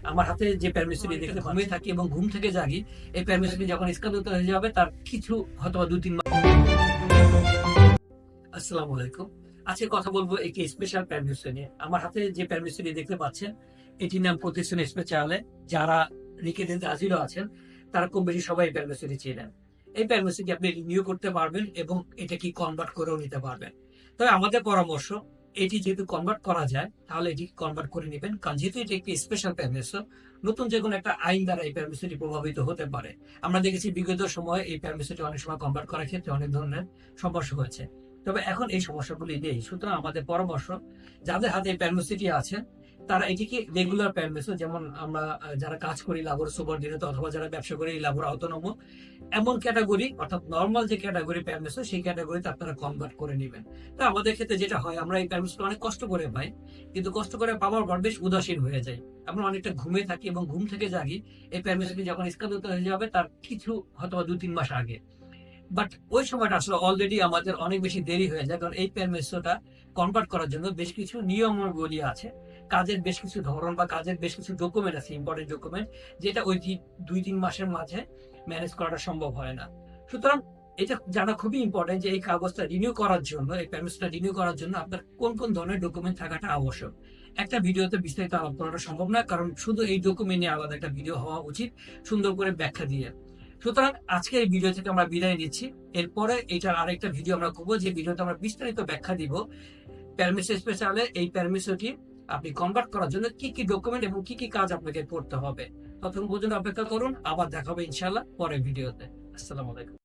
আমার হাতে যে প্যারমিসিটি দেখতে ঘুমিয়ে থাকি এবং ঘুম থেকে জাগি, এই প্যারমিসিটি যখন স্কাউট হয়ে যাবে তার কিছু হয়তো 2-3 মাস। আসসালামু আলাইকুম। আজকে কথা বলবো একটি স্পেশাল প্যারমিসিটি নিয়ে। আমার হাতে যে প্যারমিসিটি দেখতে পাচ্ছেন, এটির নাম প্রতিষ্ঠান স্পেশালে। যারা রিকেডেন্স আজিলও আছেন, তারা কম বেশি সবাই এই প্যারমিসিটি চিনেন। এই প্যারমিসিটি আপনি রিনিউ করতে পারবেন এবং এটা কি কনভার্ট করেও নিতে পারবেন। তবে আমাদের পরামর্শ, এটি যেহেতু কনভার্ট করা যায়, তাহলে এটি কনভার্ট করে নেবেন। কারণ যেহেতু এটি একটি স্পেশাল প্যারমিসো, নতুন যে কোনো একটা আইন দ্বারা এই প্যারমিসিটি প্রভাবিত হতে পারে। আমরা দেখেছি বিগত সময়ে এই প্যারমিসিটি অনেক সময় কনভার্ট করার ক্ষেত্রে অনেক ধরনের সমস্যা হয়েছে। তবে এখন এই সমস্যাগুলি নেই। সুতরাং আমাদের পরামর্শ, যাদের হাতে এই প্যারমিসিটি আছে, তারা এটিকে রেগুলার প্যারমিসো, যেমন আমরা যারা কাজ করি লাবোর সুবর্ডিনেট অথবা যারা ব্যবসা করি লাবোর অটোনোমো, এমন ক্যাটাগরি অর্থাৎ নর্মাল যে ক্যাটাগরি প্যারমিসো, সেই ক্যাটাগরিতে আপনারা কনভার্ট করে নেবেন। তো আমাদের ক্ষেত্রে যেটা হয়, আমরা এই প্যারমিসোটা অনেক কষ্ট করে পাই, কিন্তু কষ্ট করে পাওয়ার পর বেশ উদাসীন হয়ে যায়। আমরা অনেকটা ঘুমিয়ে থাকি এবং ঘুম থেকে জাগি, এই প্যারমিসোটি যখন স্কাউট হয়ে যাবে তার কিছু হয়তো 2-3 মাস আগে। বাট ওই সময়টা আসলে অলরেডি আমাদের অনেক বেশি দেরি হয়ে যায়, কারণ এই পেরমিসোটা কনভার্ট করার জন্য বেশ কিছু নিয়মাবলী আছে। কাজের বেশ কিছু ধরন বা কাজের বেশ কিছু ডকুমেন্ট আছে, ইম্পর্টেন্ট ডকুমেন্ট, যেটা ওই 2-3 মাসের মাঝে ম্যানেজ করাটা সম্ভব হয় না। সুতরাং এটা জানা খুবই ইম্পর্টেন্ট যে এই কাগজটা রিনিউ করার জন্য, এই পেরমিসোটা রিনিউ করার জন্য আপনার কোন কোন ধরনের ডকুমেন্ট থাকাটা আবশ্যক। একটা ভিডিওতে বিস্তারিত আলাপ করাটা সম্ভব না, কারণ শুধু এই ডকুমেন্ট নিয়ে আলাদা একটা ভিডিও হওয়া উচিত, সুন্দর করে ব্যাখ্যা দিয়ে। সুতরাং আজকে এই ভিডিও থেকে আমরা বিদায় নিচ্ছি। এরপরে এটার আরেকটা ভিডিও আমরা করবো, যে ভিডিওতে আমরা বিস্তারিত ব্যাখ্যা দিব প্যারমিসো স্পেশালে এই প্যারমিসোটি আপনি কনভার্ট করার জন্য কি কি ডকুমেন্ট এবং কি কি কাজ আপনাকে করতে হবে। ততক্ষণ পর্যন্ত অপেক্ষা করুন, আবার দেখা হবে ইনশাআল্লাহ পরের ভিডিওতে। আসসালামু আলাইকুম।